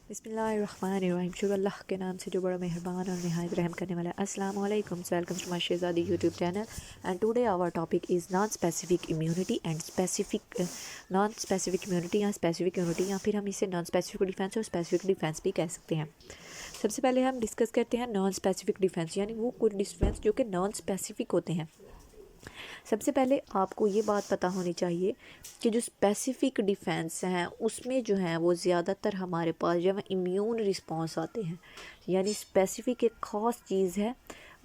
बिस्मिल्लाहिर्रहमानिर्रहीम। शुक्र अल्लाह के नाम से जो बड़ा मेहरबान और नहायत रहम करने वाला है। अस्सलाम वालेकुम, welcome to my Shahzadi YouTube channel and today our topic is non specific immunity and specific non specific immunity या स्पेसिफिक इम्यूनिटी, या फिर हम इसे नॉन स्पेसिफिक डिफेंस और स्पेसिफिक डिफेंस भी कह सकते हैं। सबसे पहले हम डिस्कस करते हैं नॉन स्पेसिफिक डिफेंस, यानी वो कुछ डिफेंस जो कि नॉन स्पेसिफिक होते हैं। सबसे पहले आपको ये बात पता होनी चाहिए कि जो स्पेसिफिक डिफेंस हैं उसमें जो है वो ज़्यादातर हमारे पास जब इम्यून रिस्पॉन्स आते हैं, यानी स्पेसिफिक एक ख़ास चीज़ है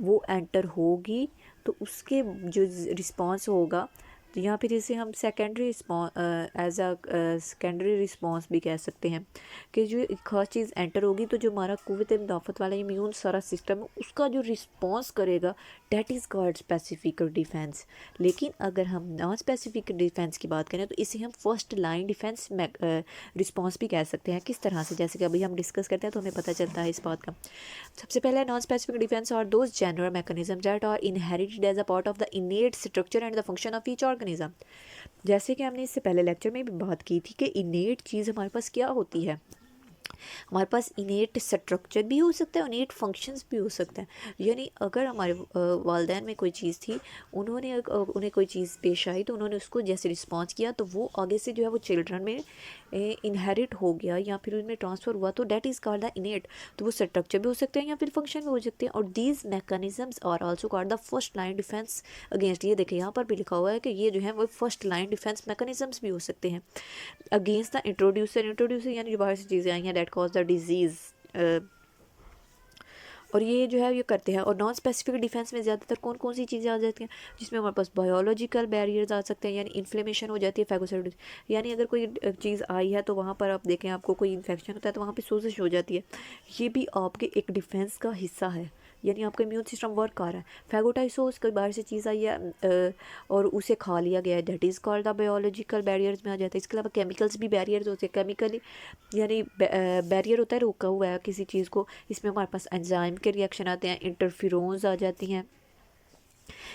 वो एंटर होगी तो उसके जो रिस्पॉन्स होगा, तो यहाँ फिर इसे हम secondary as a secondary response भी कह सकते हैं कि जो एक खास चीज़ एंटर होगी तो जो हमारा क़ुव्वत मुदाफ़त वाला इम्यून सारा सिस्टम है उसका जो रिस्पॉन्स करेगा that is called specific defence. लेकिन अगर हम नॉन स्पेसिफिक डिफेंस की बात करें तो इसे हम फर्स्ट लाइन डिफेंस रिस्पॉन्स भी कह सकते हैं। किस तरह से, जैसे कि अभी हम डिस्कस करते हैं तो हमें पता चलता है इस बात का। सबसे पहले non specific defence are those general mechanism that are inherited as a part of the innate structure and the function of each organism. जैसे कि हमने इससे पहले लेक्चर में भी बात की थी कि इनेट चीज़ हमारे पास क्या होती है। हमारे पास इनेट स्ट्रक्चर भी हो सकता है, इनेट फंक्शंस भी हो सकते हैं। यानी अगर हमारे वालदैन में कोई चीज़ थी, उन्हें कोई चीज़ पेश आई तो उन्होंने उसको जैसे रिस्पॉन्स किया तो वो आगे से जो है वो चिल्ड्रन में इनहेरिट हो गया या फिर उनमें ट्रांसफ़र हुआ, तो डैट इज़ कॉल्ड द इनेट। तो वो स्ट्रक्चर भी हो सकते हैं या फिर फंक्शन भी हो सकते हैं। और these mechanisms are also called the first line defence against. ये देखिए यहाँ पर भी लिखा हुआ है कि ये जो है वो फर्स्ट लाइन डिफेंस मैकेनिज्म्स भी हो सकते हैं अगेंस्ट द इंट्रोड्यूसर यानी जो बाहर से चीज़ें आई हैं, डेट कॉज द डिजीज़। और ये जो है ये करते हैं। और नॉन स्पेसिफिक डिफेंस में ज़्यादातर कौन कौन सी चीज़ें आ जाती हैं, जिसमें हमारे पास बायोलॉजिकल बैरियर्स आ सकते हैं, यानी इन्फ्लेमेशन हो जाती है फैगोसाइटिस, यानी अगर कोई चीज़ आई है तो वहाँ पर आप देखें आपको कोई इन्फेक्शन होता है तो वहाँ पे सोजिश हो जाती है, ये भी आपके एक डिफेंस का हिस्सा है, यानी आपका इम्यून सिस्टम वर्क कर रहा है। फैगोटाइसोस कोई बाहर से चीज़ आई है और उसे खा लिया गया है, that is called the biological barriers में आ जाता है। इसके अलावा केमिकल्स भी बैरियर्स होते हैं, केमिकली यानी बैरियर होता है रोका हुआ है किसी चीज़ को, इसमें हमारे पास एंजाइम के रिएक्शन आते हैं, इंटरफिरोन्स आ जाती हैं।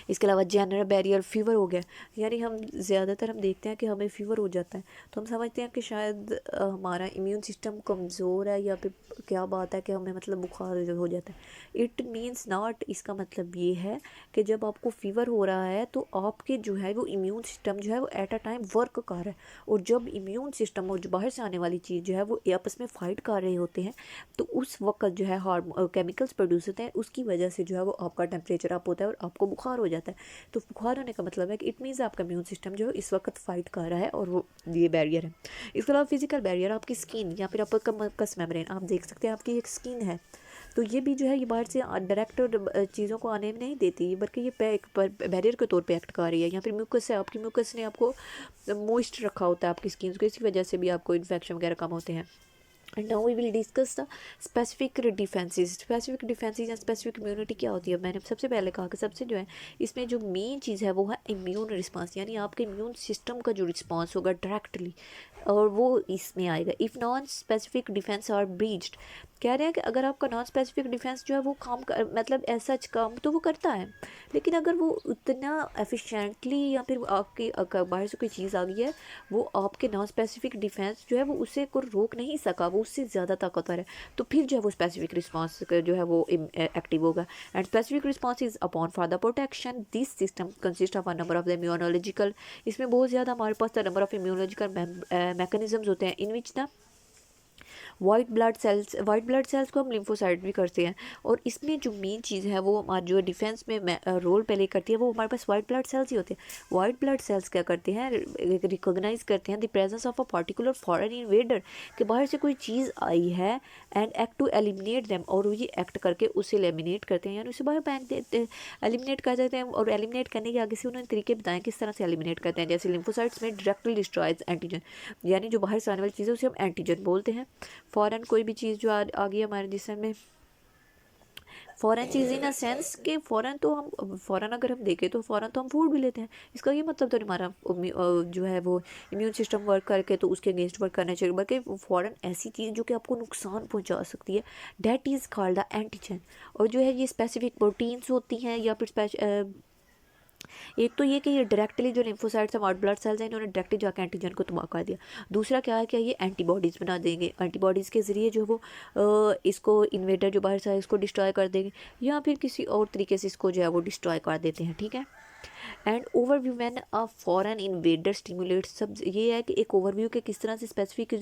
इसके अलावा जनरल बैरियर फीवर हो गया, यानी हम ज़्यादातर हम देखते हैं कि हमें फ़ीवर हो जाता है तो हम समझते हैं कि शायद हमारा इम्यून सिस्टम कमज़ोर है या फिर क्या बात है कि हमें मतलब बुखार हो जाता है। इट मीन्स नॉट, इसका मतलब ये है कि जब आपको फ़ीवर हो रहा है तो आपके जो है वो इम्यून सिस्टम जो है वो एट अ टाइम वर्क कर रहा है, और जब इम्यून सिस्टम और जो बाहर से आने वाली चीज़ जो है वो आपस में फ़ाइट कर रहे होते हैं तो उस वक्त जो है केमिकल्स प्रोड्यूस होते हैं, उसकी वजह से जो है वो आपका टेम्परेचर अप होता है और आपको बुखार हो जाता है। तो बुखार होने का मतलब है कि इट मीन्स आपका इम्यून सिस्टम जो है इस वक्त फाइट कर रहा है और वो ये बैरियर है। इसके अलावा फिजिकल बैरियर आपकी स्किन या फिर आपका मकस मेम्ब्रेन, आप देख सकते हैं आपकी एक स्किन है तो ये भी जो है ये बाहर से डायरेक्ट चीज़ों को आने में नहीं देती, बल्कि ये एक बैरियर के तौर पे एक्ट कर रही है। या फिर म्यूकस है, आपकी म्यूकस ने आपको मॉइस्ट रखा होता है आपकी स्किन को, इसकी वजह से भी आपको इन्फेक्शन वगैरह कम होते हैं। And now we will discuss the specific defences. Specific defences या स्पेसिफिक इम्यूनिटी क्या होती है। मैंने सबसे पहले कहा कि सबसे जो है इसमें जो मेन चीज़ है वो है इम्यून रिस्पांस, यानी आपके इम्यून सिस्टम का जो रिस्पांस होगा डायरेक्टली, और वो इसमें आएगा। If non specific defence are breached, कह रहे हैं कि अगर आपका नॉन स्पेसिफिक डिफेंस जो है वो काम कर मतलब ऐसा काम तो वो करता है, लेकिन अगर वो उतना एफिशिएंटली या फिर आपकी अगर बाहर से कोई चीज़ आ गई है वो आपके नॉन स्पेसिफिक डिफेंस जो है वो उसे को रोक नहीं सका, वो उससे ज़्यादा ताकतवर है, तो फिर जो है वो स्पेसिफिक रिस्पॉन्स जो है वो एक्टिव होगा। And specific response is upon for the protection this system consist of a number of the immunological, इसमें बहुत ज़्यादा हमारे पास the number of immunological mechanisms होते हैं in which the white blood cells को हम लिम्फोसाइट भी करते हैं। और इसमें जो मेन चीज़ है वो हमारे जो डिफेंस में रोल प्ले करती है वो हमारे पास वाइट ब्लड सेल्स ही होते हैं। वाइट ब्लड सेल्स क्या करते हैं, रिकोगनाइज करते हैं the presence of a particular foreign invader, कि बाहर से कोई चीज़ आई है and act to eliminate them, और वो ये एक्ट करके उसे एलिमिनेट करते हैं, यानी उसे बाहर फेंक देते एलिमिनेट कर देते हैं। और एलिमिनेट करने के आगे से उन्होंने तरीके बताएं किस तरह से एलिमिनेट करते हैं। जैसे लिम्फोसाइट्स में डायरेक्टली डिस्ट्रॉयज एंटीजन, यानी जो बाहर से आने वाली चीज़ है उसे हम एंटीजन बोलते हैं। फ़ौरन कोई भी चीज़ जो आ गई हमारे जिस्म में, फ़ौरन चीज़ इन अ सेंस के फ़ौरन तो हम फ़ौरन अगर हम देखें तो फ़ौरन तो हम फूड भी लेते हैं। इसका ये मतलब तो नहीं हमारा जो है वो इम्यून सिस्टम वर्क करके तो उसके अगेंस्ट वर्क करना चाहिए, बल्कि फ़ौरन ऐसी चीज़ जो कि आपको नुकसान पहुंचा सकती है, that is called the antigen. और जो है ये स्पेसिफिक प्रोटीन्स होती हैं या फिर एक तो ये कि ये डायरेक्टली जो लिम्फोसाइट्स हैं, व्हाइट ब्लड सेल्स हैं, इन्होंने डायरेक्टली जाकर एंटीजन को तबाह कर दिया। दूसरा क्या है कि ये एंटीबॉडीज़ बना देंगे, एंटीबॉडीज़ के ज़रिए जो वो इसको इन्वेडर जो बाहर से है इसको डिस्ट्रॉय कर देंगे, या फिर किसी और तरीके से इसको जो है वो डिस्ट्रॉय कर देते हैं। ठीक है। And overview man a foreign invader stimulate, सब ये है कि एक ओवरव्यू के किस तरह से स्पेसिफिक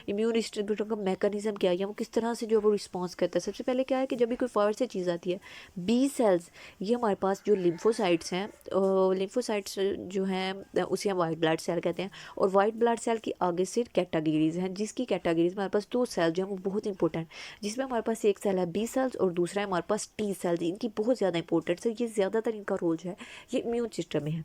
इम्यून डिस्ट्रीब्यूटर का मैकेनिज्म क्या है या वो किस तरह से जो वो रिस्पॉन्स करता है। सबसे पहले क्या है कि जब भी कोई फॉर से चीज़ आती है, बी सेल्स, ये हमारे पास जो लिम्फोसाइट्स हैं, लिम्फोसाइट्स जो हैं उसे हम वाइट ब्लड सेल कहते हैं। और वाइट ब्लड सेल की आगे से कैटेगरीज हैं, जिसकी कैटेगरीज में हमारे पास दो सेल जो हैं वो बहुत इंपॉर्टेंट, जिसमें हमारे पास एक सेल है बी सेल्स और दूसरा है हमारे पास टी सेल्स। इनकी बहुत ज़्यादा इंपॉर्टेंस है, ये ज़्यादातर इनका रोल जो है ये इम्यून सिस्टम में है।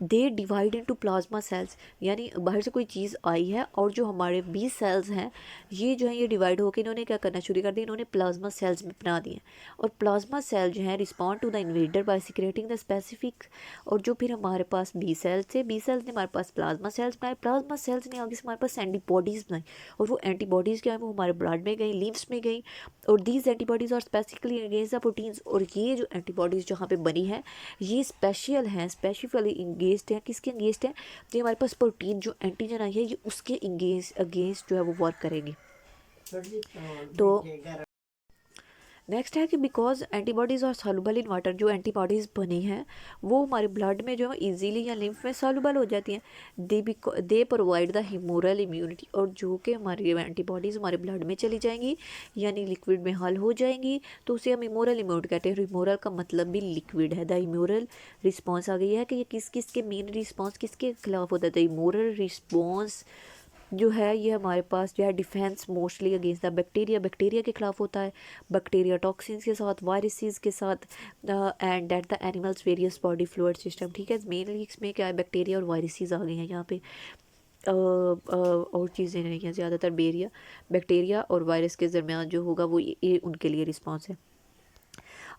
They divide into plasma cells, यानी बाहर से कोई चीज़ आई है और जो हमारे बी सेल्स हैं ये जो है ये डिवाइड होकर इन्होंने क्या करना शुरू कर दिया, इन्होंने प्लाज्मा सेल्स में बना दिए। और प्लाज्मा सेल जो है respond to the invader by secreting the specific, और जो फिर हमारे पास बी सेल्स थे, बी सेल्स ने हमारे पास प्लाज्मा सेल्स बनाए, प्लाज्मा सेल्स ने आगे से हमारे पास एंटीबॉडीज़ बनाई, और वो एंटीबॉडीज़ क्या है वो हमारे ब्लड में गई, लिम्फ्स में गई, और these antibodies are specifically against the proteins. और ये जो एंटीबॉडीज़ जहाँ पे बनी है ये स्पेशल हैं, स्पेसिफिकली इंगेज्ड हैं, किसके अगेंस्ट है, तो हमारे पास प्रोटीन जो एंटीजन आई है ये उसके अगेंस्ट जो है वो वर्क करेगी। तो नेक्स्ट है कि बिकॉज एंटीबॉडीज़ और सॉल्युबल इन वाटर, जो एंटीबॉडीज़ बनी हैं वो हमारे ब्लड में जो है इजीली या लिम्फ में सॉल्युबल हो जाती हैं, they provide the humoral immunity, और जो कि हमारी एंटीबॉडीज़ हमारे ब्लड में चली जाएंगी यानी लिक्विड में हल हो जाएंगी तो उसे हम इम्यूरल इम्यूनिटी कहते हैं। इम्यूरल का मतलब भी लिक्विड है। द इम्यूरल रिस्पॉन्स आ गई है कि ये किस किस के मेन रिस्पॉन्स किसके खिलाफ होता है। द इम्यूरल रिस्पॉन्स जो है ये हमारे पास जो है defence mostly against the bacteria, bacteria के खिलाफ होता है, बैक्टीरिया टॉक्सिन्स के साथ, वायरसेस के साथ, and that the animals various body fluid system. ठीक है, मेनली इसमें क्या है बैक्टीरिया और वायरसेस आ गए हैं यहाँ पे, और चीज़ें नहीं हैं, ज़्यादातर बैक्टीरिया और वायरस के दरमियान जो होगा वो ये उनके लिए रिस्पॉन्स है।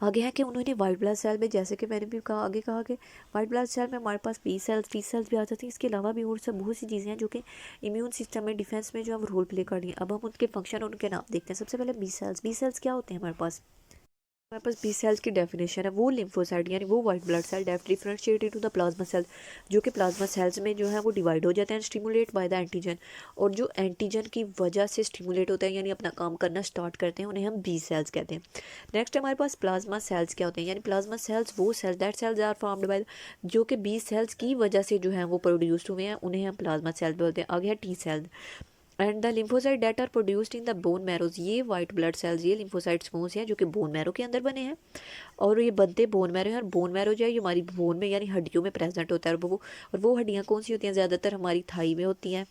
आगे है कि उन्होंने वाइट ब्लड सेल में, जैसे कि मैंने भी कहा आगे कहा कि वाइट ब्लड सेल में हमारे पास बी सेल्स टी सेल्स भी आ जाती हैं। इसके अलावा भी और सब बहुत सी चीज़ें हैं जो कि इम्यून सिस्टम में डिफेंस में जो हम रोल प्ले कर रही हैं। अब हम उनके फंक्शन और उनके नाम देखते हैं। सबसे पहले बी सेल्स, बी सेल्स क्या होते हैं हमारे पास, हमारे पास बी सेल्स की डेफिनेशन है वो लिम्फोसाइट यानी वो white blood cell differentiated to the plasma cell, जो कि प्लाज्मा सेल्स में जो है वो डिवाइड हो जाते हैं, स्टिमुलेट बाय द एंटीजन, और जो एंटीजन की वजह से स्टिमुलेट होते हैं यानी अपना काम करना स्टार्ट करते हैं, उन्हें हम बी सेल्स कहते हैं। नेक्स्ट हमारे पास प्लाज्मा सेल्स क्या होते हैं, यानी प्लाज्मा सेल्स वो cells that cells are formed by, जो कि बी सेल्स की वजह से जो है वो प्रोड्यूस्ड हुए हैं, उन्हें हम प्लाज्मा सेल्स बोलते हैं। आगे है T cells and the lymphocyte that are produced in the bone marrows, ये वाइट ब्लड सेल्स ये लिम्फोसाइट्स कौन से हैं जो कि बोन मैरो के अंदर बने हैं, और ये बनते बोन मैरो हैं। और बोन मैरो जो है ये हमारी बोन में यानी हड्डियों में प्रेजेंट होता है, और वो हड्डियाँ कौन सी होती हैं, ज़्यादातर हमारी थाई में होती हैं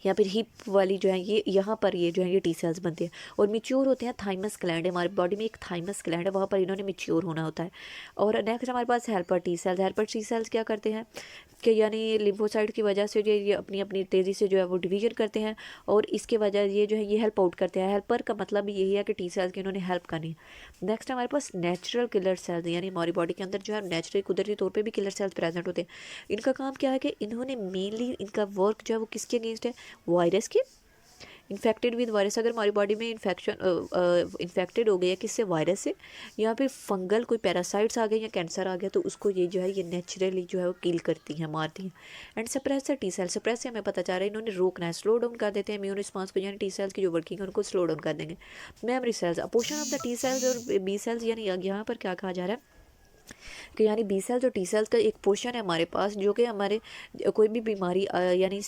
या फिर हिप वाली जो है ये यहाँ पर ये जो है ये टी सेल्स बनते हैं, और मिच्योर होते हैं थाइमस ग्लैंड है, हमारी बॉडी में एक थाइमस ग्लैंड है वहाँ पर इन्होंने मिच्योर होना होता है। और नेक्स्ट हमारे पास helper T cells, helper T cells क्या करते हैं कि यानी लिम्फोसाइट की वजह से जो ये अपनी अपनी तेज़ी से जो है वो डिवीजन करते हैं, और इसके वजह ये जो है ये हेल्प आउट करते हैं। हेल्पर का मतलब भी यही है कि टी सेल्स की इन्होंने हेल्प करनी है। नेक्स्ट हमारे पास नेचुरल किलर सेल्स, यानी हमारी बॉडी के अंदर जो है नेचुरल कुदरती तौर पे भी किलर सेल्स प्रेजेंट होते हैं। इनका काम क्या है कि इन्होंने मेनली इनका वर्क जो है वो किसके अगेंस्ट है, वायरस के, इन्फेक्टेड विद वायरस, अगर हमारी बॉडी में इन्फेक्टेड हो गया किससे, वायरस से, या फिर फंगल कोई पैरासाइट्स आ गए या कैंसर आ गया तो उसको ये जो है ये नेचुरली जो है वो किल करती हैं, मारती हैं। And suppressor T cell, suppress से हमें पता चल रहा है इन्होंने रोकना है, स्लो डाउन कर देते हैं इम्यून रिस्पांस को, यानी टी सेल्स की जो वर्किंग है उनको स्लो डाउन कर देंगे। Memory cells, portion of the T cells और बी सेल्स, यानी यहाँ पर क्या कहा जा रहा है कि यानी बी सेल्स और टी सेल्स का एक पोर्शन है हमारे पास जो कि हमारे कोई भी बीमारी यानी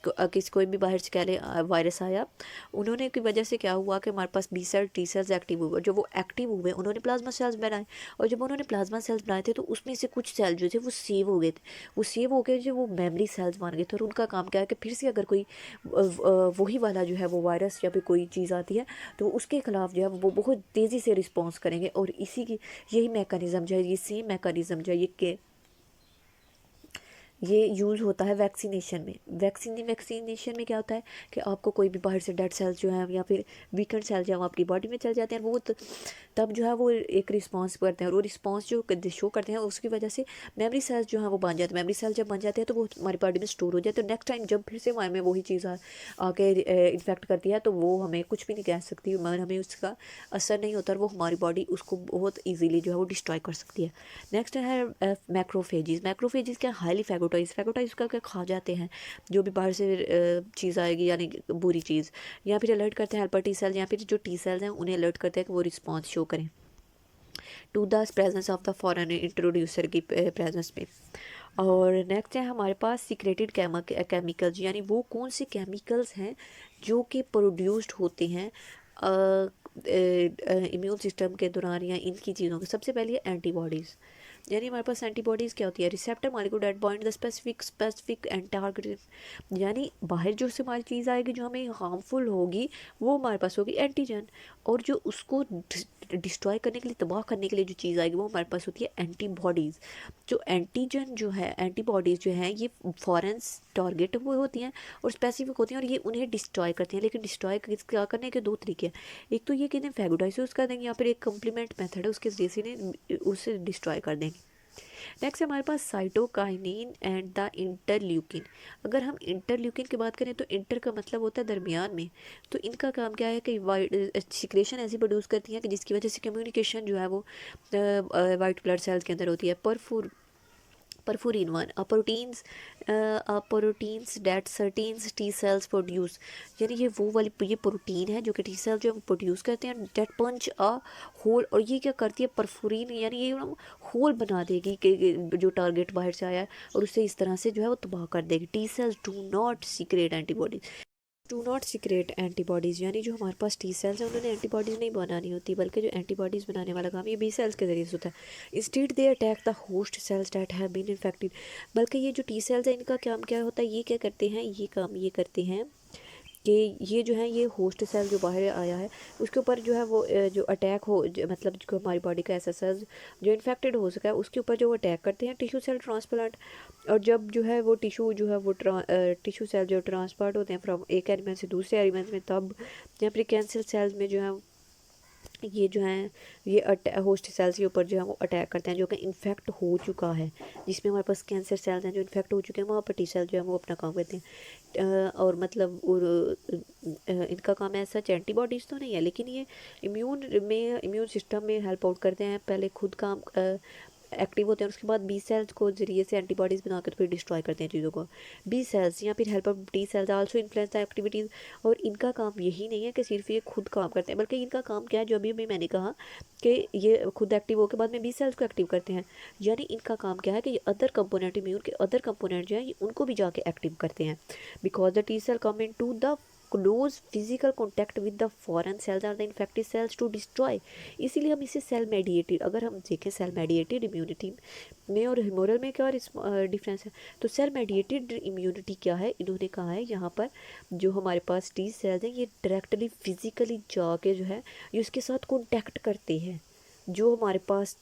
किस कोई भी बाहर से कह ले वायरस आया, उन्होंने की वजह से क्या हुआ कि हमारे पास B cell T cells active हुए, जो वो एक्टिव हुए उन्होंने प्लाज्मा सेल्स बनाए, और जब उन्होंने प्लाज्मा सेल्स बनाए थे तो उसमें से कुछ सेल जो थे वो सेव हो गए थे, वो सेव हो गए जो वो मेमोरी सेल्स बन गए थे, और उनका काम क्या है कि फिर से अगर कोई वही वाला जो है वो वायरस या फिर कोई चीज़ आती है तो उसके खिलाफ जो है वो बहुत तेज़ी से रिस्पॉन्स करेंगे, और इसी की यही मैकेनिज़्म जो है ये सेम मैकेनिज़्म जो है ये यूज़ होता है वैक्सीनेशन में। वैक्सीनेशन में क्या होता है कि आपको कोई भी बाहर से डेड सेल्स जो है या फिर वीकेंड सेल्स जो है वो आपकी बॉडी में चल जाते हैं, वो तब जो है वो एक रिस्पांस करते हैं, और वो रिस्पांस जो शो करते हैं उसकी वजह से मेमोरी सेल्स जो है वो बन जाते हैं। मेमोरी सेल्स जब बन जाते हैं तो वो हमारी बॉडी में स्टोर हो जाते हैं, तो नेक्स्ट टाइम जब फिर से हमारे में वही चीज़ आके इन्फेक्ट करती है तो वो हमें कुछ भी नहीं कह सकती, मगर हमें उसका असर नहीं होता और वो हमारी बॉडी उसको बहुत ईजीली जो है वो डिस्ट्रॉय कर सकती है। नेक्स्ट है मैक्रोफेजिस। मैक्रोफेजिस क्या, हाईली फैगोटाइज। फैगोटाइज का क्या खा जाते हैं जो भी बाहर से चीज़ आएगी यानी बुरी चीज़, या फिर अलर्ट करते हैं हेल्पर टी सेल्स, या फिर जो टी सेल्स हैं उन्हें अलर्ट करते हैं कि वो रिस्पॉन्स शो करें to the presence of the foreign introducer की प्रेजेंस में। और नेक्स्ट है हमारे पास सीक्रेटेड केमिकल्स, यानी वो कौन से केमिकल्स हैं जो कि प्रोड्यूस्ड होते हैं इम्यून सिस्टम के दौरान या इनकी चीज़ों के। सबसे पहले एंटीबॉडीज़, यानी हमारे पास एंटीबॉडीज़ क्या होती है, receptor molecule that bind the specific and target, यानी बाहर जो से हमारी चीज़ आएगी जो हमें हार्मफुल होगी वो हमारे पास होगी एंटीजन, और जो उसको डिस्ट्रॉय करने के लिए, तबाह करने के लिए जो चीज़ आएगी वो हमारे पास होती है एंटीबॉडीज़। जो एंटीजन जो है, एंटीबॉडीज़ जो हैं ये फॉरेन टारगेट वो होती हैं और स्पेसिफिक होती हैं, और ये उन्हें डिस्ट्रॉय करती हैं। लेकिन डिस्ट्रॉय क्या करने के दो तरीके हैं, एक तो ये कि इन्हें फैगोटाइसिस कर देंगे या फिर एक कम्प्लीमेंट मेथड है उसके जरिए से इन्हें उससे डिस्ट्रॉय कर देंगे। नेक्स्ट है हमारे पास साइटोकाइनिन एंड द इंटरल्यूकिन। अगर हम इंटरल्यूकिन की बात करें तो इंटर का मतलब होता है दरमियान में, तो इनका काम क्या है कि सिक्रेशन ऐसी प्रोड्यूस करती है कि जिसकी वजह से कम्युनिकेशन जो है वो वाइट ब्लड सेल्स के अंदर होती है। Perforin one proteins that certain T cells produce, यानी ये वो वाली ये प्रोटीन है जो कि टी सेल्स जो प्रोड्यूस करते हैं, डेट पंच अ होल, और ये क्या करती है परफोरिन, यानी ये होल बना देगी कि जो टारगेट बाहर से आया है और उसे इस तरह से जो है वो तबाह कर देगी। T cells do not secret antibodies, यानी जो हमारे पास टी सेल्स हैं उन्होंने एंटीबॉडीज़ नहीं बनानी होती, बल्कि जो एंटीबॉडीज़ बनाने वाला काम ये बी सेल्स के जरिए से होता है। Instead they attack the host cells that have been infected, बल्कि ये जो टी सेल्स हैं इनका काम क्या होता है, ये क्या करते हैं, ये काम ये करते हैं कि ये जो है ये होस्ट सेल जो बाहर आया है उसके ऊपर जो है वो जो अटैक हो मतलब जो हमारी बॉडी का ऐसा सेल जो इन्फेक्टेड हो सका है उसके ऊपर जो वो अटैक करते हैं टिश्यू सेल ट्रांसप्लांट। और जब जो है वो टिश्यू जो है वो टिश्यू सेल जो ट्रांसप्लांट होते हैं फ्रॉम एक एनिमल से दूसरे एनिमल में, तब या फिर कैंसर सेल्स में जो है ये जो है ये होस्ट सेल्स के ऊपर जो है वो अटैक करते हैं जो कि इन्फेक्ट हो चुका है, जिसमें हमारे पास कैंसर सेल्स हैं जो इन्फेक्ट हो चुके हैं, वहाँ पर टी सेल जो है वो अपना काम करते हैं। और मतलब इनका काम है सच एंटीबॉडीज़ तो नहीं है, लेकिन ये इम्यून सिस्टम में हेल्प आउट करते हैं, पहले खुद काम एक्टिव होते हैं, उसके बाद बी सेल्स को जरिए से एंटीबॉडीज़ बना कर फिर डिस्ट्रॉय करते हैं चीज़ों को। बी सेल्स या फिर helper T sales also influence the activities, और इनका काम यही नहीं है कि सिर्फ ये खुद काम करते हैं, बल्कि इनका काम क्या है जो अभी मैंने कहा कि ये खुद एक्टिव होकर बाद में बी सेल्स को एक्टिव करते हैं, यानी इनका काम क्या है कि ये अदर कंपोनेंट इम्यून के अदर कंपोनेंट जो है ये उनको भी जाके एक्टिव करते हैं। Because the T cell come in to the close physical contact with the foreign cells or the infected cells to destroy, इसीलिए हम इसे सेल मेडिएटेड, अगर हम देखें सेल मेडिएटेड इम्यूनिटी में और ह्यूमरल में क्या डिफरेंस है, तो सेल मेडिएटेड इम्यूनिटी क्या है, इन्होंने कहा है यहाँ पर जो हमारे पास टी सेल्स हैं ये डायरेक्टली फिजिकली जाके जो है ये उसके साथ कॉन्टैक्ट करते हैं, जो हमारे पास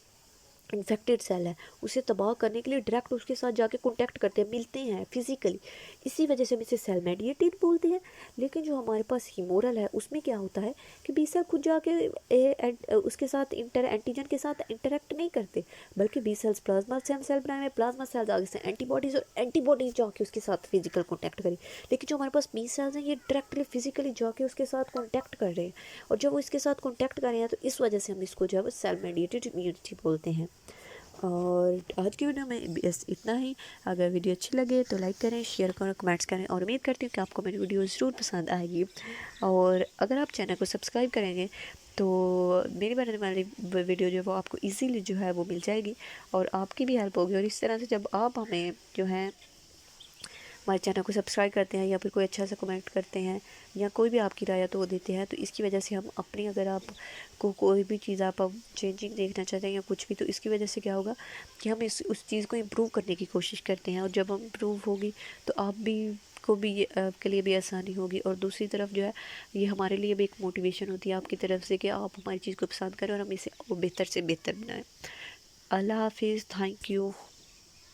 इन्फेक्टेड सेल है उसे तबाह करने के लिए डायरेक्ट उसके साथ जाके कांटेक्ट करते हैं, मिलते हैं फिजिकली, इसी वजह से हम इसे सेल मेडिएटेड बोलते हैं। लेकिन जो हमारे पास ह्यूमरल है उसमें क्या होता है कि बी सेल खुद जाके उसके साथ एंटीजन के साथ इंटरेक्ट नहीं करते, बल्कि बी सेल्स प्लाज्मा सेल बनाए हुए, प्लाज्मा सेल्स आगे से एंटीबॉडीज़ और एंटीबॉडीज़ जाके उसके साथ फिजिकल कॉन्टैक्ट करें। लेकिन जो हमारे पास बी सेल्स हैं ये डायरेक्टली फिजिकली जाके उसके साथ कॉन्टैक्ट कर रहे हैं, और जब वो इसके साथ कॉन्टैक्ट कर रहे हैं तो इस वजह से हम इसको जो है वो सेल मेडिएटेड इम्यूनिटी बोलते हैं। और आज की वीडियो में बस इतना ही। अगर वीडियो अच्छी लगे तो लाइक करें, शेयर करें, कमेंट्स करें, और उम्मीद करती हूँ कि आपको मेरी वीडियो ज़रूर पसंद आएगी। और अगर आप चैनल को सब्सक्राइब करेंगे तो मेरी बनाने वाली वीडियो जो है वो आपको इजीली जो है वो मिल जाएगी और आपकी भी हेल्प होगी। और इस तरह से जब आप हमें जो है हमारे चैनल को सब्सक्राइब करते हैं या फिर कोई अच्छा सा कमेंट करते हैं या कोई भी आपकी राय तो वो देते हैं, तो इसकी वजह से हम अपनी, अगर आप को कोई भी चीज़ आप चेंजिंग देखना चाहते हैं या कुछ भी, तो इसकी वजह से क्या होगा कि हम उस चीज़ को इम्प्रूव करने की कोशिश करते हैं, और जब हम इम्प्रूव होगी तो आप भी को भी आपके लिए भी आसानी होगी, और दूसरी तरफ जो है ये हमारे लिए भी एक मोटिवेशन होती है आपकी तरफ से कि आप हमारी चीज़ को पसंद करें और हम इसे बेहतर से बेहतर बनाएं। अल्लाह हाफिज़, थैंक यू।